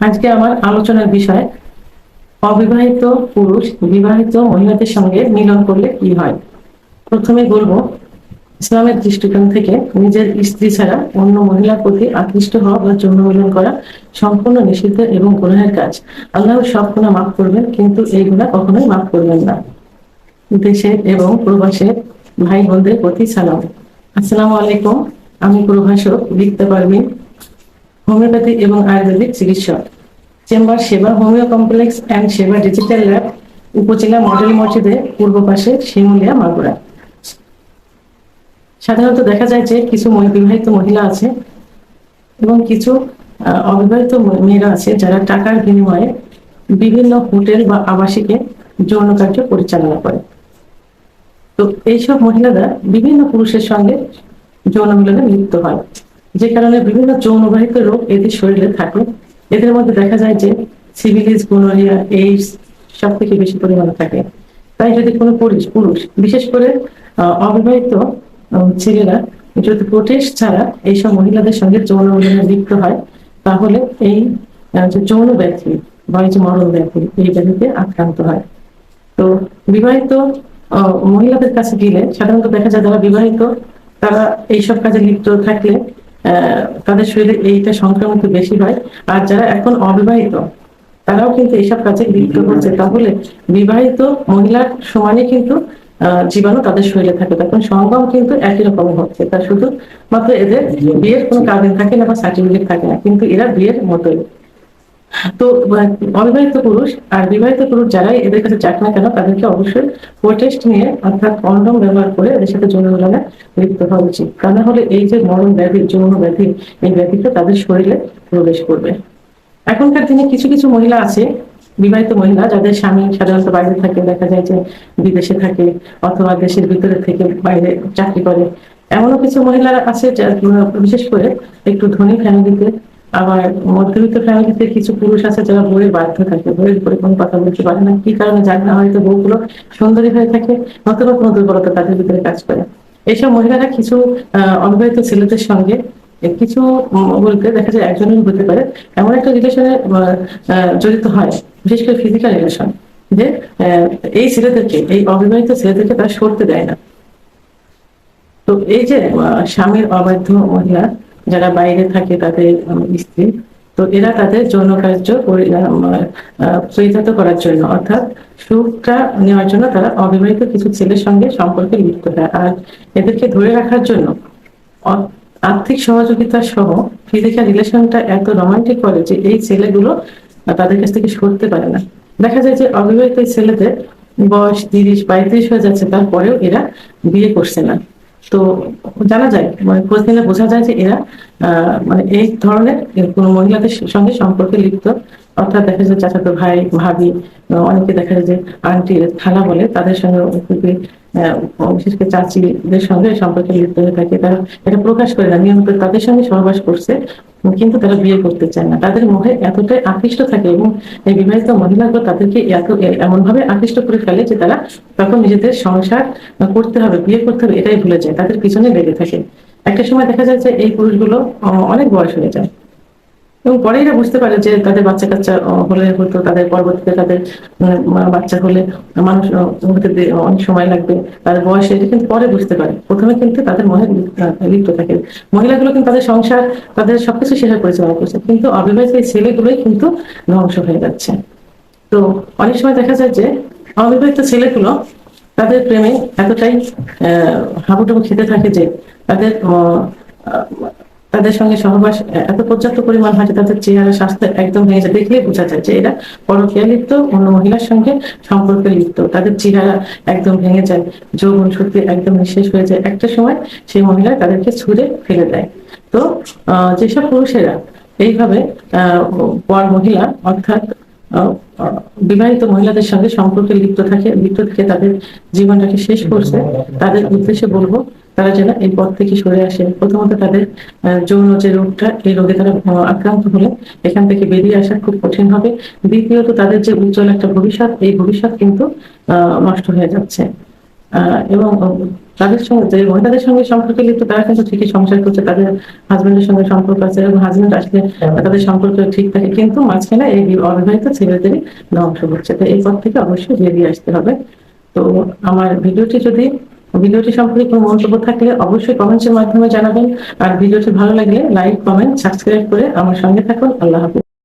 আজকে আমার আলোচনার বিষয় অবিবাহিত পুরুষ বিবাহিত মহিলাদের সঙ্গে মিলন করলে কি হয়। প্রথমে বলবো, ইসলামের দৃষ্টিকোণ থেকে নিজের স্ত্রী ছাড়া অন্য মহিলার প্রতি আকৃষ্ট হওয়া বা যৌন মিলন করা সম্পূর্ণ নিষিদ্ধ এবং গুনাহের কাজ। আল্লাহ সব গুনাহ মাফ করবেন, কিন্তু এই গুনাহ কখনোই মাফ করবেন না। দেশে এবং প্রবাসে ভাই বোনদের প্রতি সালাম। আসসালামু আলাইকুম। আমি প্রভাষক লিখতে পারবেন, হোমিওপ্যাথি এবং আয়ুর্বেদিক চিকিৎসক, চেম্বার সেবা হোমিও কমপ্লেক্স অ্যান্ড সেবা ডিজিটাল ল্যাব, উপজেলা মডেল মসজিদের পূর্ব পাশে, শিমুলিয়া, মাগুরা। সাধারণত দেখা যায় যে কিছু বিবাহিত মহিলা আছে এবং কিছু অবিবাহিত মেয়েরা আছে যারা টাকার বিনিময়ে বিভিন্ন হোটেল বা আবাসিকে যৌন কার্য পরিচালনা করে। তো এইসব মহিলারা বিভিন্ন পুরুষের সঙ্গে যৌন মিলনে লিপ্ত হয়, যে কারণে বিভিন্ন যৌনবাহিত রোগ এদের শরীরে থাকে। এদের মধ্যে দেখা যায় যে সিভিলিস, গোনোরিয়া, এইডস সব থেকে বেশি পরিমাণে থাকে। তাই যদি কোনো পুরুষ বিশেষ করে অবিবাহিত ছেলেরা যদি প্রোটেস্ট ছাড়া এইসব মহিলাদের সঙ্গে যৌন মিলনে লিপ্ত হয়, তাহলে এই যে যৌন ব্যাধি বা এই যে মরণ ব্যাধি, এই ব্যাধিতে আক্রান্ত হয়। তো বিবাহিত মহিলাদের কাছে গেলে সাধারণত দেখা যায় যারা বিবাহিত তারা এইসব কাজে লিপ্ত থাকলে তাদের শরীরে এইটা সংক্রমিত বেশি হয়। আর যারা এখন অবিবাহিত তারাও কিন্তু এইসব কাজে লিপ্ত হচ্ছে, তাহলে বিবাহিত মহিলার সমানে কিন্তু জীবাণু তাদের শরীরে থাকে, তখন সঙ্গম কিন্তু একই রকম হচ্ছে। তা শুধু মাত্র এদের বিয়ের কোনো কাবিন থাকে না বা সার্টিফিকেট থাকে না, কিন্তু এরা বিয়ের মতোই। তো অবিবাহিত পুরুষ আর বিবাহিত পুরুষ যারাই এদের কাছে যাক না কেন, তাদেরকে অবশ্যই প্রোটেস্ট নিয়ে অর্থাৎ কন্ডম ব্যবহার করে এদের সাথে যৌন মিলনে লিপ্ত হওয়া উচিত। তা না হলে এই যে মরণ ব্যাধি, যৌন ব্যাধি, এই ব্যাধিটা তাদের শরীরে প্রবেশ করবে। এখনকার দিনে কিছু কিছু মহিলা আছে, বিবাহিত মহিলা যাদের স্বামী সাধারণত বাইরে থাকে, দেখা যায় যে বিদেশে থাকে অথবা দেশের ভিতরে থেকে বাইরে চাকরি করে। এমনও কিছু মহিলা আছে বিশেষ করে একটু ধনী ফ্যামিলিতে, আবার মধ্যবিত্ত ফ্যামিলিতে কিছু পুরুষ আছে যারা বইয়ের বাধ্য থাকে, বইয়ের উপরে কোনো কথা বলতে পারে না। কি কারণে জানি না, হয়তো বউগুলো সুন্দরী হয়ে থাকে, নতুবা কোনো দুর্বলতা তাদের ভিতরে কাজ করে। এইসব মহিলারা কিছু অবিবাহিত ছেলেদের সঙ্গে কিছু বলতে দেখা যায় একজনের হতে পারে এমন একটা রিলেশনে জড়িত হয়, বিশেষ করে ফিজিক্যাল রিলেশন, যে এই ছেলেদেরকে, এই অবিবাহিত ছেলেদেরকে তারা সরতে দেয় না। তো এই যে স্বামীর অবাধ্য মহিলা যারা বাইরে থাকে তাদের স্ত্রী, তো এরা তাদের যৌন কার্য পরিচালিত করার জন্য অর্থাৎ সুখটা নেওয়ার জন্য তারা অবিবাহিত কিছু ছেলের সঙ্গে সম্পর্কে লিপ্ত হয়। আর এদেরকে ধরে রাখার জন্য আর্থিক সহযোগিতা সহ ফিজিক্যাল রিলেশনটা এত রোমান্টিক করে যে এই ছেলেগুলো তাদের কাছ থেকে সরতে পারে না। দেখা যায় যে অবিবাহিত ছেলেদের বয়স 30-35 হয়ে যাচ্ছে, তারপরেও এরা বিয়ে করছে না। তো জানা যায়, মানে খোঁজ নিলে বোঝা যায় যে এরা মানে এই ধরনের কোনো মহিলাদের সঙ্গে সম্পর্কে লিপ্ত, অর্থাৎ দেখা যায় চাচাতো ভাই, ভাবি, অনেকে দেখা যায় যে আন্টি, খালা বলে, তাদের সঙ্গে বিশেষ করে চাচিদের সঙ্গে সম্পর্কে লিপ্ত হয়ে থাকে। তারা এটা প্রকাশ করে না, নিয়মিত তাদের সঙ্গে সহবাস করছে, কিন্তু তারা বিয়ে করতে চায় না। তাদের মোহে এতটাই আকৃষ্ট থাকে এবং এই বিবাহিত মহিলাগুলো তাদেরকে এমন ভাবে আকৃষ্ট করে ফেলে যে তারা তখন নিজেদের সংসার করতে হবে, বিয়ে করতে হবে, এটাই ভুলে যায়, তাদের পিছনে লেগে থাকে। একটা সময় দেখা যায় যে এই পুরুষগুলো অনেক বয়স হয়ে যায় এবং পরে এরা বুঝতে পারে যে তাদের বাচ্চা কাচ্চা হলে হতো, তাদের পরবর্তীতে তাদের বাচ্চা হলে মানুষ হতে অনেক সময় লাগবে, তাদের বয়স, এটা কিন্তু পরে বুঝতে পারে। প্রথমে কিন্তু তাদের মনে লিপ্ত থাকে। মহিলাগুলো কিন্তু তাদের সংসার, তাদের সবকিছু সেভাবে পরিচালনা করছে, কিন্তু অবিবাহিত এই ছেলেগুলোই কিন্তু ধ্বংস হয়ে যাচ্ছে। তো অনেক সময় দেখা যায় যে অবিবাহিত ছেলেগুলো তাদের প্রেমে এতটাই হাবুডুবু খেতে থাকে যে তাদের তাদের সঙ্গে সহবাস এত পর্যাপ্ত পরিমাণ হয় যে তাদের চেহারা, স্বাস্থ্য একদম ভেঙে যায়। দেখলেই বোঝা যায় যে এরা পরকীয়া লিপ্ত, অন্য মহিলার সঙ্গে সম্পর্কে লিপ্ত। তাদের চেহারা একদম ভেঙে যায়, যৌবন শক্তি একদম নিঃশেষ হয়ে যায়। একটা সময় সেই মহিলা তাদেরকে ছুঁড়ে ফেলে দেয়। তো যেসব পুরুষেরা এইভাবে পর মহিলা অর্থাৎ বিবাহিত মহিলাদের সঙ্গে সম্পর্কে লিপ্ত থেকে তাদের জীবনটাকে শেষ করছে, তাদের উদ্দেশ্যে বলবো তারা যেন এই পথ থেকে সরে আসে। প্রথমত তাদের যৌন যে রোগটা, এই রোগে তারা আক্রান্ত হলে এখান থেকে বেরিয়ে আসা খুব কঠিন হবে। দ্বিতীয়ত তাদের যে উজ্জ্বল একটা ভবিষ্যৎ, এই ভবিষ্যৎ কিন্তু নষ্ট হয়ে যাচ্ছে। এবং তাদের সঙ্গে যে মহিলাদের সঙ্গে সম্পর্কে লিপ্ত তারা কিন্তু ঠিকই সংসার করছে, তাদের হাজবেন্ডের সঙ্গে সম্পর্ক আছে এবং হাজবেন্ড আসলে তাদের সম্পর্ক ঠিক থাকে, কিন্তু মাঝখানে এই অবিবাহিত ছেলেদেরই ধ্বংস হচ্ছে। তো এই পথ থেকে অবশ্যই বেরিয়ে আসতে হবে। তো আমার ভিডিওটি সম্পর্কে কোনো মন্তব্য থাকলে অবশ্যই কমেন্টসের মাধ্যমে জানাবেন। আর ভিডিওটি ভালো লাগলে লাইক, কমেন্ট, সাবস্ক্রাইব করে আমার সঙ্গে থাকুন। আল্লাহ হাফেজ।